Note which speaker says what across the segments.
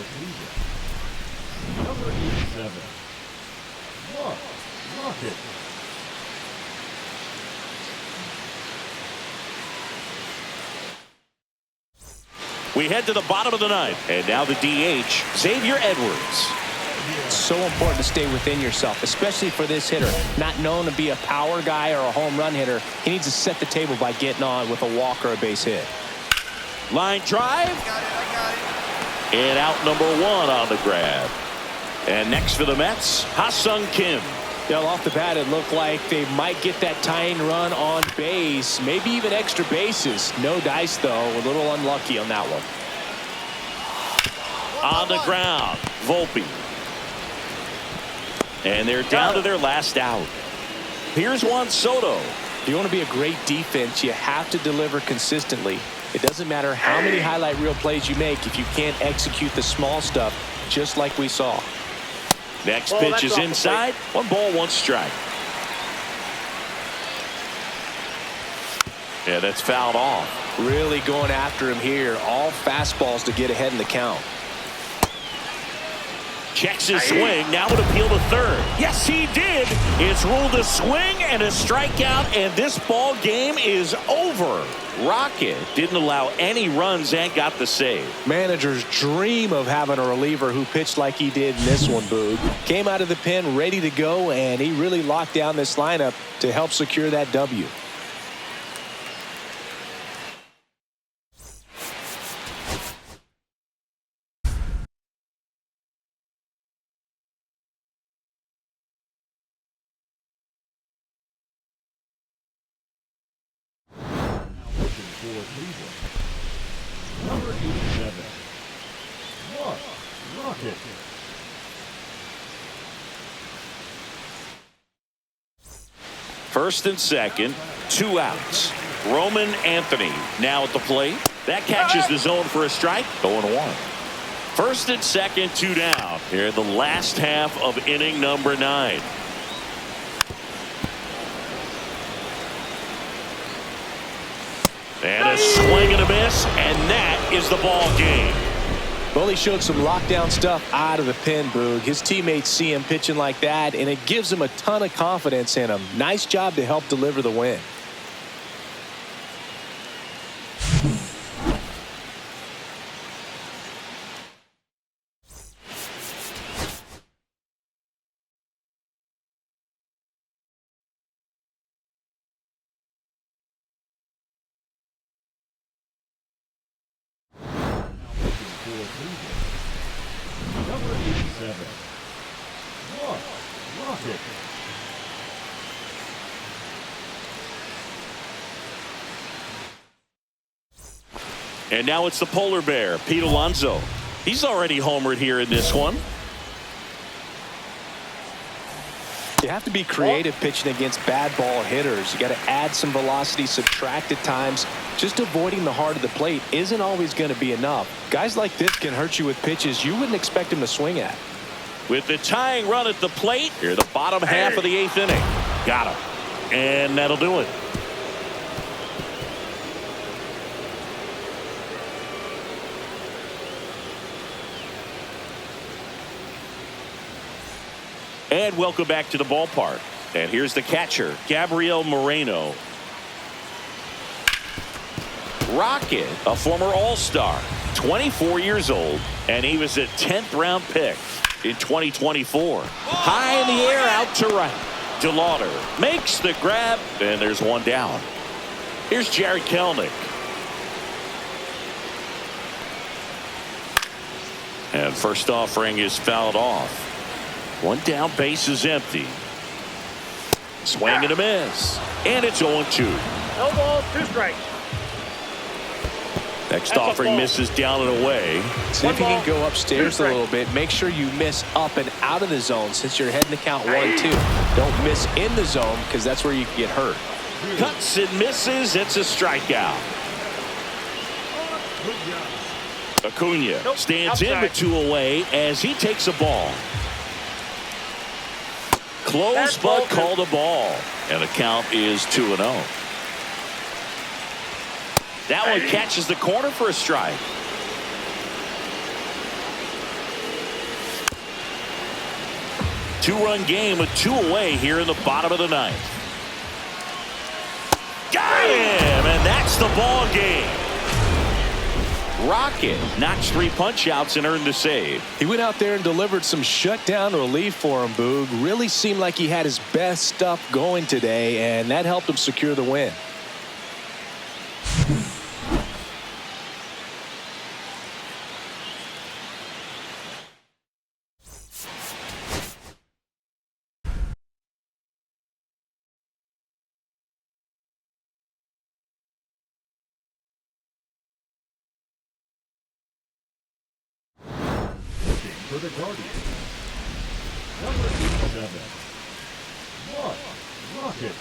Speaker 1: Cleveland. Number 87. Rocket.
Speaker 2: We head to the bottom of the ninth. And now the DH, Xavier Edwards.
Speaker 3: It's so important to stay within yourself, especially for this hitter. Not known to be a power guy or a home run hitter. He needs to set the table by getting on with a walk or a base hit.
Speaker 2: Line drive. And out number one on the grab. And next for the Mets, Ha-Sung Kim.
Speaker 3: Well, off the bat, it looked like they might get that tying run on base, maybe even extra bases. No dice, though. A little unlucky on that one.
Speaker 2: On the ground, Volpe. And they're down to their last out. Here's Juan Soto.
Speaker 3: If you want to be a great defense, you have to deliver consistently. It doesn't matter how many highlight reel plays you make if you can't execute the small stuff, just like we saw.
Speaker 2: Next pitch is inside. 1 ball, 1 strike. Yeah, that's fouled off.
Speaker 3: Really going after him here. All fastballs to get ahead in the count.
Speaker 2: Checks his swing. Now would appeal to third. Yes, he did. It's ruled a swing and a strikeout, and this ball game is over. Rocket didn't allow any runs and got the save.
Speaker 3: Managers dream of having a reliever who pitched like he did in this one, Boog. Came out of the pen ready to go, and he really locked down this lineup to help secure that W.
Speaker 1: Number 87. Rocket.
Speaker 2: First and second, 2 outs. Roman Anthony now at the plate. That catches the zone for a strike. 0-1. First and second, 2 down. Here in the last half of inning number 9. And a swing and a miss, and that is the ball game.
Speaker 3: Well, he showed some lockdown stuff out of the pen, Boog. His teammates see him pitching like that, and it gives him a ton of confidence in him. Nice job to help deliver the win.
Speaker 1: Number 87. Rocket.
Speaker 2: And now it's the polar bear, Pete Alonso. He's already homered here in this one.
Speaker 3: You have to be creative pitching against bad ball hitters. You got to add some velocity, subtract at times. Just avoiding the heart of the plate isn't always going to be enough. Guys like this can hurt you with pitches you wouldn't expect him to swing at.
Speaker 2: With the tying run at the plate, here the bottom half of the 8th inning. Got him. And that'll do it. And welcome back to the ballpark. And here's the catcher, Gabriel Moreno. Rocket, a former All-Star, 24 years old, and he was a 10th round pick in 2024. High in the air, out to right. DeLauder makes the grab, and there's one down. Here's Jared Kelenic. And first offering is fouled off. One down, base is empty. Swing and a miss. And it's 0-2.
Speaker 4: No balls, 2 strikes.
Speaker 2: Next offering misses down and away.
Speaker 3: See if you can go upstairs a little bit. Make sure you miss up and out of the zone since you're heading to count 1-2. Don't miss in the zone because that's where you can get hurt.
Speaker 2: Cuts and misses. It's a strikeout. Acuna stands in with 2 away as he takes a ball. Close but called a ball. And the count is 2-0. That one catches the corner for a strike. Two-run game with 2 away here in the bottom of the 9th. Got him, and that's the ball game. Rocket knocks 3 punch-outs and earned the save.
Speaker 3: He went out there and delivered some shutdown relief for him, Boog. Really seemed like he had his best stuff going today, and that helped him secure the win.
Speaker 1: For the Guardians, number 87, Rocket.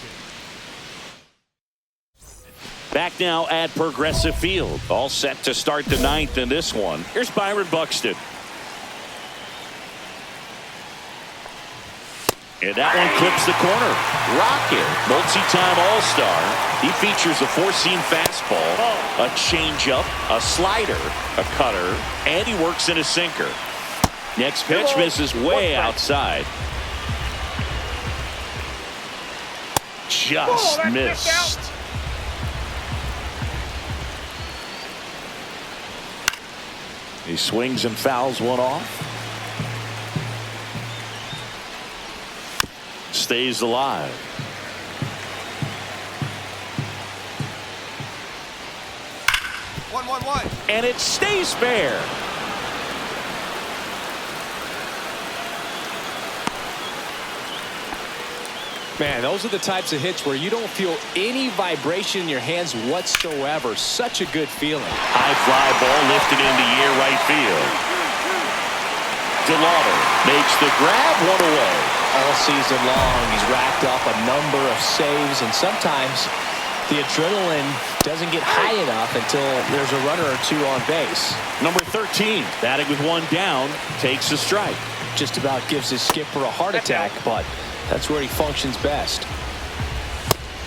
Speaker 2: Back now at Progressive Field. All set to start the 9th in this one. Here's Byron Buxton. And that one clips the corner. Rocket, multi-time All-Star. He features a 4-seam fastball, a changeup, a slider, a cutter, and he works in a sinker. Next pitch misses way outside. Just missed. He swings and fouls one off. Stays alive.
Speaker 5: One.
Speaker 2: And it stays fair.
Speaker 3: Man, those are the types of hits where you don't feel any vibration in your hands whatsoever. Such a good feeling.
Speaker 2: High fly ball lifted into air right field. DeLauder makes the grab, one away.
Speaker 3: All season long, he's racked up a number of saves, and sometimes the adrenaline doesn't get high enough until there's a runner or two on base.
Speaker 2: Number 13, batting with 1 down, takes a strike.
Speaker 3: Just about gives his skipper a heart attack, but that's where he functions best.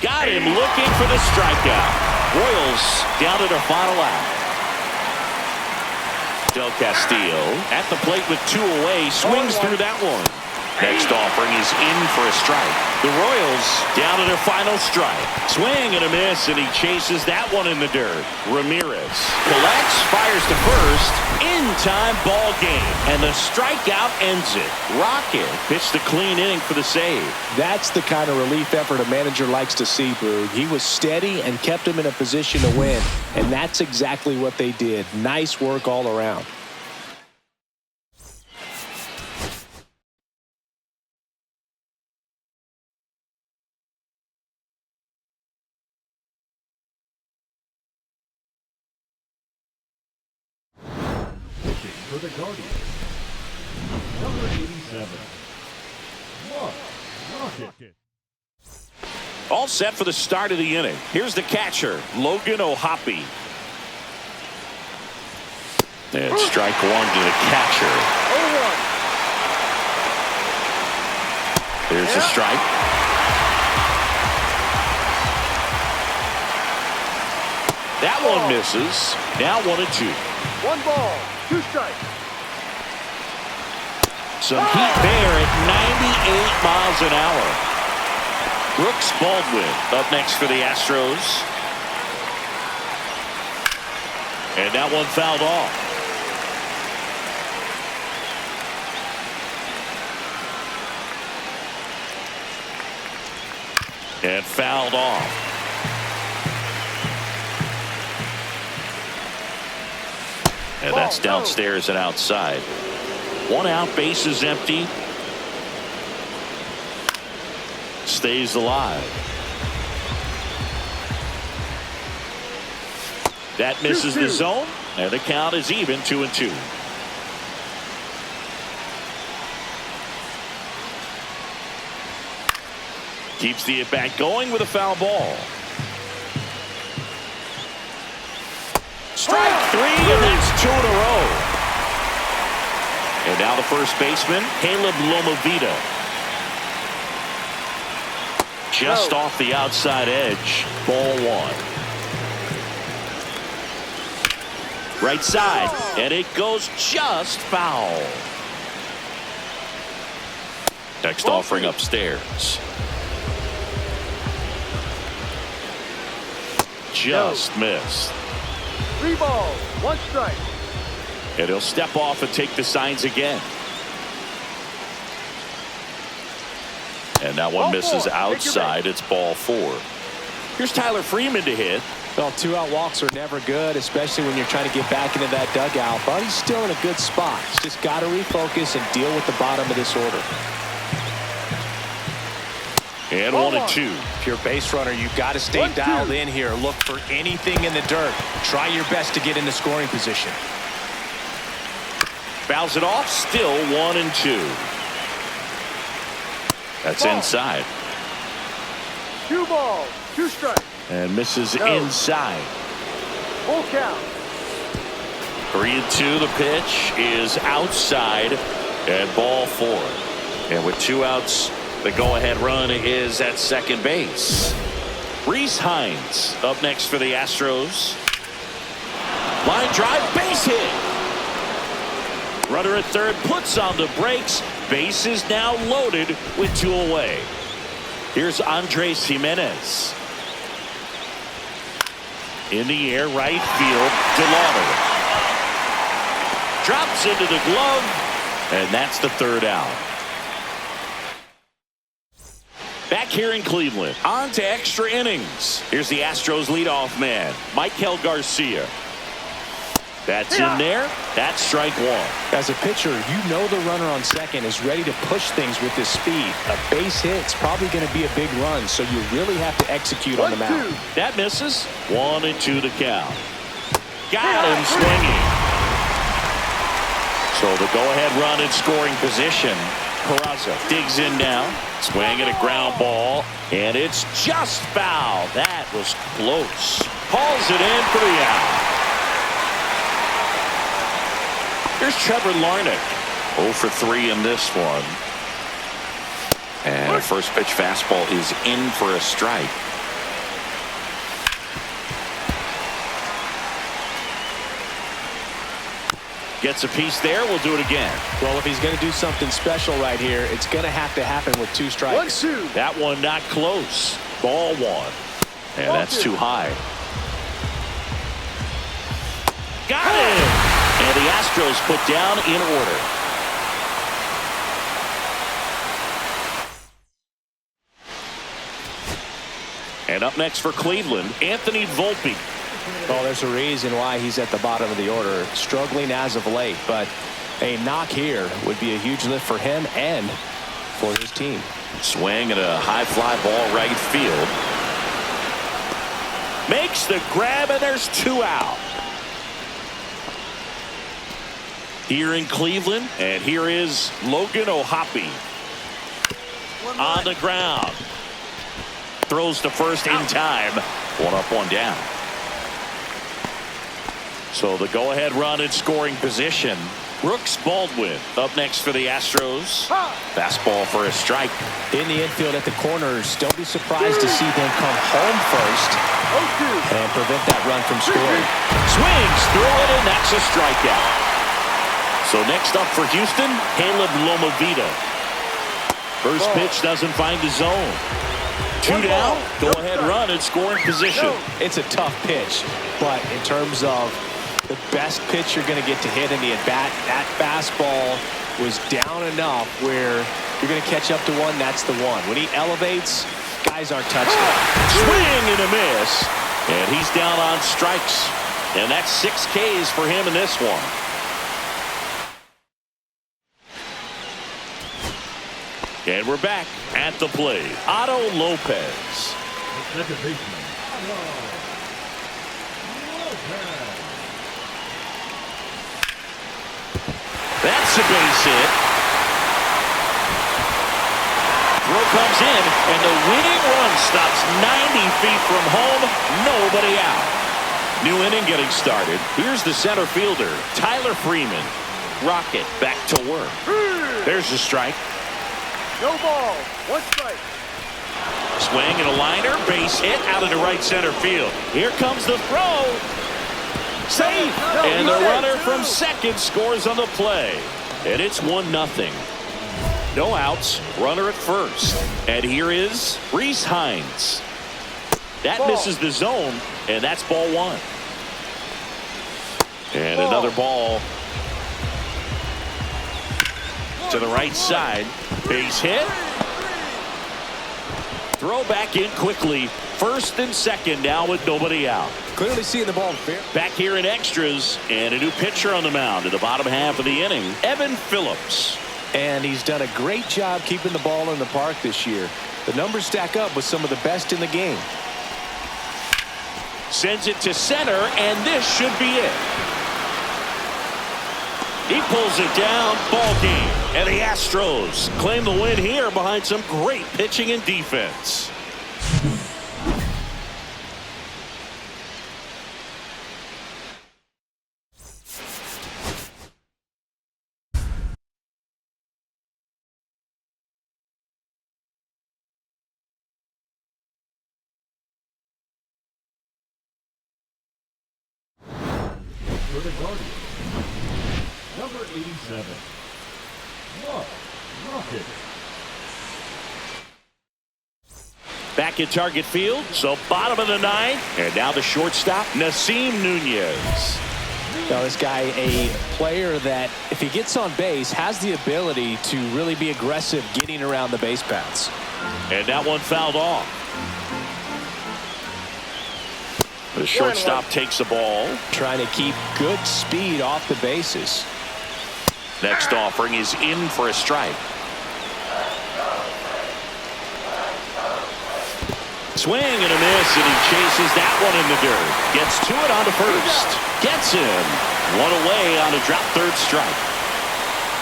Speaker 2: Got him looking for the strikeout. Royals down to their final out. Del Castillo at the plate with 2 away, swings through that one. Next offering is in for a strike. The Royals down to their final strike. Swing and a miss, and he chases that one in the dirt. Ramirez collects, fires to first. In time, ball game. And the strikeout ends it. Rocket pitched a clean inning for the save.
Speaker 3: That's the kind of relief effort a manager likes to see, Boog. He was steady and kept him in a position to win. And that's exactly what they did. Nice work all around.
Speaker 1: For the Guardians, number 87, Rocket.
Speaker 2: All set for the start of the inning. Here's the catcher, Logan O'Hoppe. And strike 1 to the catcher.
Speaker 4: 0-1.
Speaker 2: There's a strike. That one misses. Now 1-2.
Speaker 4: 1 ball, 2 strikes.
Speaker 2: Some heat there at 98 miles an hour. Brooks Baldwin up next for the Astros. And that one fouled off. And fouled off. And that's downstairs and outside. 1 out, base is empty. Stays alive. That misses the zone, and the count is even 2-2. Keeps the at-bat going with a foul ball. Strike 3, and that's 2 in a row. And now the first baseman, Caleb Lomavita. Just off the outside edge, ball 1. Right side, and it goes just foul. Next offering upstairs. Just missed.
Speaker 4: 3 balls, 1 strike.
Speaker 2: And he'll step off and take the signs again. And that one
Speaker 4: Ball
Speaker 2: misses
Speaker 4: 4.
Speaker 2: outside. It's ball 4. Here's Tyler Freeman to hit.
Speaker 3: Well, 2-out walks are never good, especially when you're trying to get back into that dugout. But he's still in a good spot. He's just got to refocus and deal with the bottom of this order.
Speaker 2: And
Speaker 4: Ball
Speaker 2: 1 and 2.
Speaker 3: If you're a base runner, you've got to stay
Speaker 4: 1-2.
Speaker 3: dialed in here. Look for anything in the dirt. Try your best to get into scoring position.
Speaker 2: Fouls it off. Still 1 and 2. That's
Speaker 4: Ball.
Speaker 2: inside.
Speaker 4: 2 balls, 2 strikes.
Speaker 2: And misses
Speaker 4: No.
Speaker 2: inside.
Speaker 4: Full count.
Speaker 2: 3 and 2. The pitch is outside at ball 4. And with 2 outs, the go-ahead run is at second base. Reese Hines up next for the Astros. Line drive, base hit. Runner at third puts on the brakes. Base is now loaded with 2 away. Here's Andres Jimenez. In the air, right field, DeLauder. Drops into the glove, and that's the 3rd out. Back here in Cleveland, on to extra innings. Here's the Astros leadoff man, Michael Garcia. That's in there. That's strike 1.
Speaker 3: As a pitcher, you know the runner on second is ready to push things with his speed. A base hit's probably going to be a big run, so you really have to execute on the mound.
Speaker 4: 1-2.
Speaker 2: That misses. 1 and 2 to count. Got him swinging. So the go-ahead run in scoring position. Peraza digs in now. Swinging a ground ball. And it's just foul. That was close. Hauls it in for the out. Here's Trevor Larnach. 0 for 3 in this one. And a first pitch fastball is in for a strike. Gets a piece there. We'll do it again.
Speaker 3: Well, if he's going to do something special right here, it's going to have to happen with 2 strikes.
Speaker 4: 1-2.
Speaker 2: That one not close. Ball 1. And that's too high. Got it! And the Astros put down in order. And up next for Cleveland, Anthony Volpe.
Speaker 3: Well, there's a reason why he's at the bottom of the order. Struggling as of late, but a knock here would be a huge lift for him and for his team.
Speaker 2: Swing and a high fly ball right field. Makes the grab, and there's 2 out. Here in Cleveland, and here is Logan O'Hoppe on the ground. Throws to first in time. 1 up, 1 down. So the go-ahead run in scoring position. Brooks Baldwin up next for the Astros. Fastball for a strike.
Speaker 3: In the infield at the corners, don't be surprised to see them come home first
Speaker 4: 0-2.
Speaker 3: and prevent that run from scoring.
Speaker 2: Swings through it, and that's a strikeout. So next up for Houston, Caleb Lomavita. First pitch doesn't find the zone. 2 down, go-ahead run in scoring position.
Speaker 3: It's a tough pitch, but in terms of the best pitch you're going to get to hit in the at-bat, that fastball was down enough where you're going to catch up to one. That's the one. When he elevates, guys aren't touching it.
Speaker 2: Swing and a miss, and he's down on strikes. And that's 6 Ks for him in this one. And we're back at the plate. Otto Lopez.
Speaker 1: Second baseman, Otto Lopez.
Speaker 2: That's a base hit. Throw comes in, and the winning run stops 90 feet from home. Nobody out. New inning getting started. Here's the center fielder, Tyler Freeman. Rocket back to work. There's the strike.
Speaker 4: No ball, 1 strike.
Speaker 2: Swing and a liner, base hit out into right center field. Here comes the throw. Safe. And the runner from second scores on the play. And it's 1-0. No outs, runner at first. And here is Reese Hines. That misses the zone, and that's ball one. And another ball to the right side. Base hit. Throw back in quickly. First and second now with nobody out.
Speaker 3: Clearly seeing the ball fair.
Speaker 2: Back here in extras, and a new pitcher on the mound in the bottom half of the inning, Evan Phillips.
Speaker 3: And he's done a great job keeping the ball in the park this year. The numbers stack up with some of the best in the game.
Speaker 2: Sends it to center, and this should be it. He pulls it down. Ball game. And the Astros claim the win here behind some great pitching and defense.
Speaker 1: For the Guardians, number 87, Rocket.
Speaker 2: Back at target field, so bottom of the ninth, and now the shortstop, Nasim Nunez.
Speaker 3: Now this guy, a player that if he gets on base has the ability to really be aggressive getting around the base paths.
Speaker 2: And that one fouled off. The shortstop takes the ball.
Speaker 3: Trying to keep good speed off the bases.
Speaker 2: Next offering is in for a strike. Swing and a miss, and he chases that one in the dirt. Gets to it onto first. Gets him. One away on a drop third strike.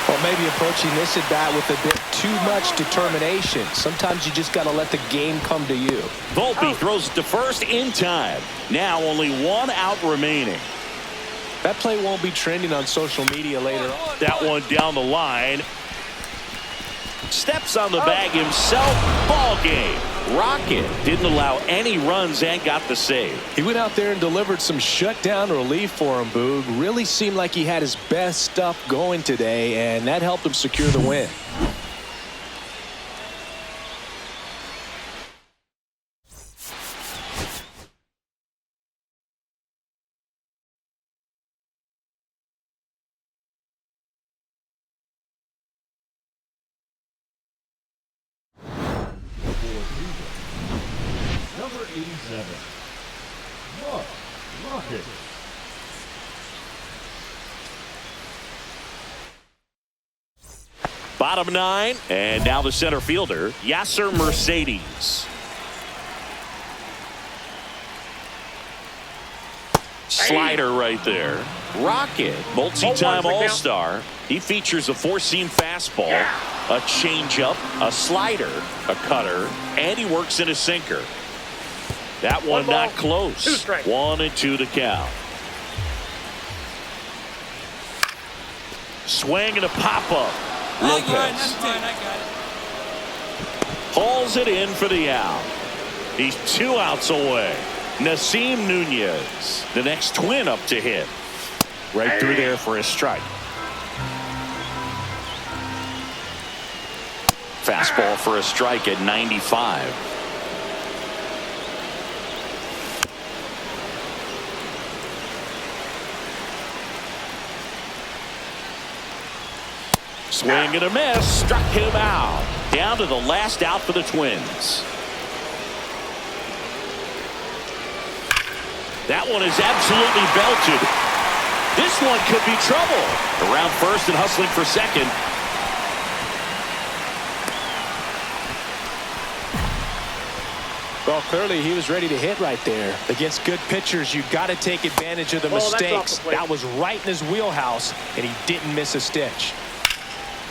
Speaker 3: Well, maybe approaching this at bat with a bit too much determination. Sometimes you just got to let the game come to you.
Speaker 2: Volpe throws it to first in time. Now only one out remaining.
Speaker 3: That play won't be trending on social media later on.
Speaker 2: That one down the line. Steps on the bag himself. Ball game. Rocket didn't allow any runs and got the save.
Speaker 3: He went out there and delivered some shutdown relief for him, Boog. Really seemed like he had his best stuff going today, and that helped him secure the win.
Speaker 1: Number 87, Rocket.
Speaker 2: Bottom nine, and now the center fielder, Yasser Mercedes. Slider right there. Rocket, multi-time All-Star. He features a four-seam fastball, a changeup, a slider, a cutter, and he works in a sinker. That one not close. 1-2 to count. Swing and a pop-up. Lopez hauls it in for the out. He's 2 outs away. Nasim Nunez, the next twin up to hit. Right through there for a strike. Fastball for a strike at 95. Swing and a miss. Struck him out. Down to the last out for the Twins. That one is absolutely belted. This one could be trouble. Around first and hustling for second.
Speaker 3: Well, clearly he was ready to hit right there. Against good pitchers, you got to take advantage of the mistakes. That was right in his wheelhouse, and he didn't miss a stitch.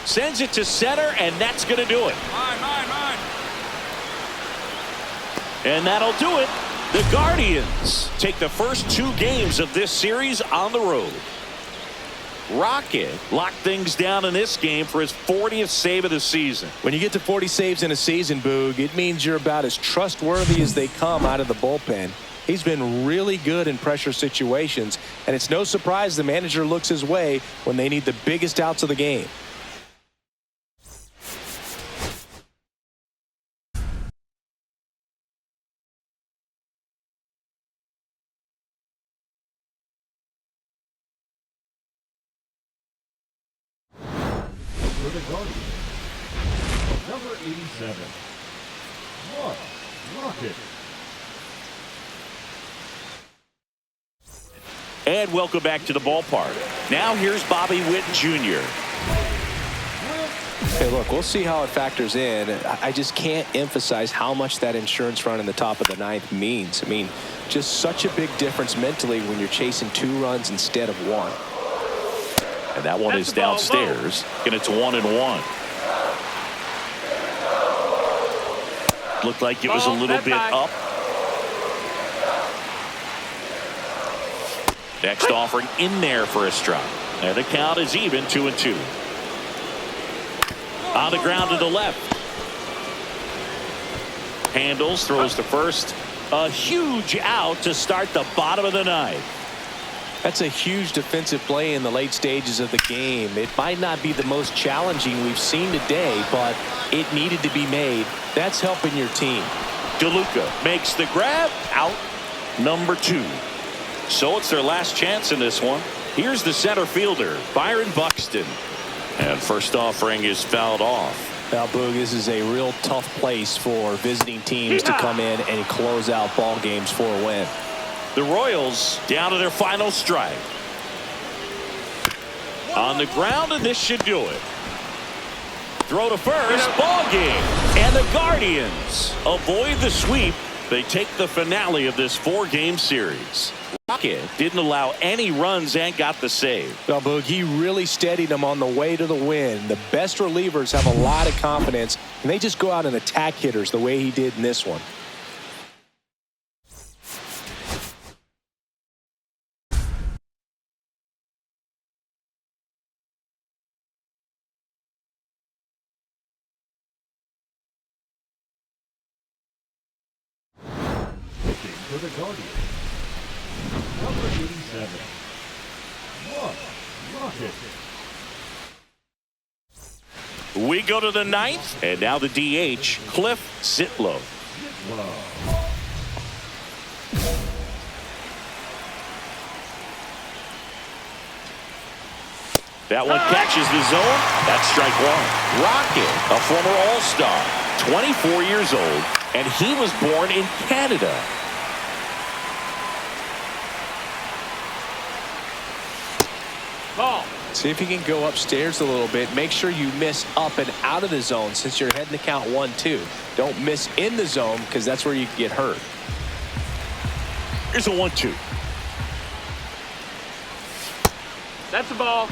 Speaker 2: Sends it to center, and that's going to do it.
Speaker 5: Mine.
Speaker 2: And that'll do it. The Guardians take the first 2 games of this series on the road. Rocket locked things down in this game for his 40th save of the season.
Speaker 3: When you get to 40 saves in a season, Boog, it means you're about as trustworthy as they come out of the bullpen. He's been really good in pressure situations, and it's no surprise the manager looks his way when they need the biggest outs of the game.
Speaker 1: the Guardians. Number 87. Mark Rocket.
Speaker 2: And welcome back to the ballpark. Now here's Bobby Witt Jr.
Speaker 3: Hey, look, we'll see how it factors in. I just can't emphasize how much that insurance run in the top of the ninth means. I mean, just such a big difference mentally when you're chasing 2 runs instead of 1.
Speaker 2: And that one is downstairs, and it's 1-1. Looked like it was a little bit up. Next offering in there for a strike. And the count is even, 2-2. On the ground to the left. Handles, throws to first. A huge out to start the bottom of the ninth.
Speaker 3: That's a huge defensive play in the late stages of the game. It might not be the most challenging we've seen today, but it needed to be made. That's helping your team.
Speaker 2: DeLuca makes the grab. Out number 2. So it's their last chance in this one. Here's the center fielder, Byron Buxton. And first offering is fouled off.
Speaker 3: Now, Boog, this is a real tough place for visiting teams to come in and close out ball games for a win.
Speaker 2: The Royals down to their final strike. On the ground, and this should do it. Throw to first, ball game. And the Guardians avoid the sweep. They take the finale of this 4-game series. Rocket didn't allow any runs and got the save.
Speaker 3: Well, Boog, he really steadied them on the way to the win. The best relievers have a lot of confidence, and they just go out and attack hitters the way he did in this one.
Speaker 1: For the Guardians. Number 87. Mark Rocket.
Speaker 2: We go to the ninth, and now the DH, Cliff Sitlow. That one catches the zone. That's strike 1. Rocket, a former All-Star, 24 years old, and he was born in Canada.
Speaker 3: Ball. See if you can go upstairs a little bit. Make sure you miss up and out of the zone since you're heading to count 1-2. Don't miss in the zone because that's where you can get hurt.
Speaker 2: Here's a 1-2.
Speaker 4: That's a ball.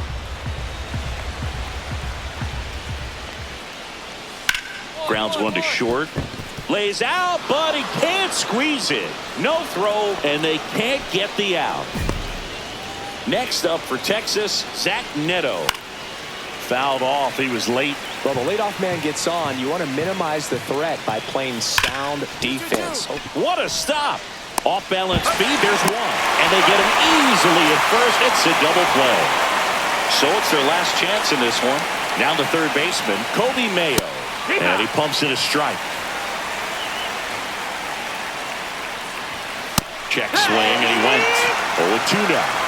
Speaker 2: Grounds one to short. Lays out, but he can't squeeze it. No throw, and they can't get the out. Next up for Texas, Zach Neto. Fouled off. He was late.
Speaker 3: Well, the leadoff man gets on. You want to minimize the threat by playing sound defense.
Speaker 2: What a stop. Off-balance speed, there's one. And they get him easily at first. It's a double play. So it's their last chance in this one. Now the third baseman, Kobe Mayo. And he pumps in a strike. Check swing, and he went 0-2 now.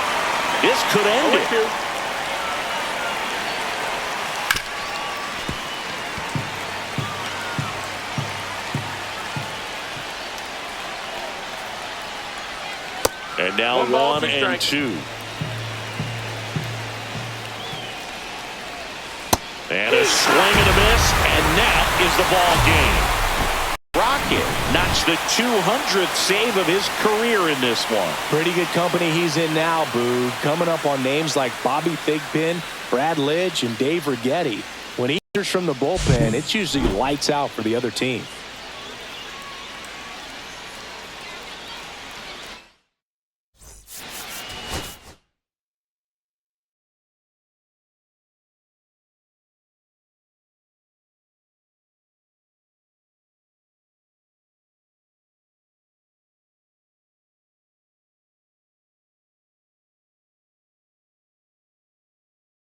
Speaker 2: This could end it. And now 1-2. And a swing and a miss, and that is the ball game. Rocket notched the 200th save of his career in this one.
Speaker 3: Pretty good company he's in now, Boo. Coming up on names like Bobby Thigpen, Brad Lidge, and Dave Righetti. When he enters from the bullpen, it's usually lights out for the other team.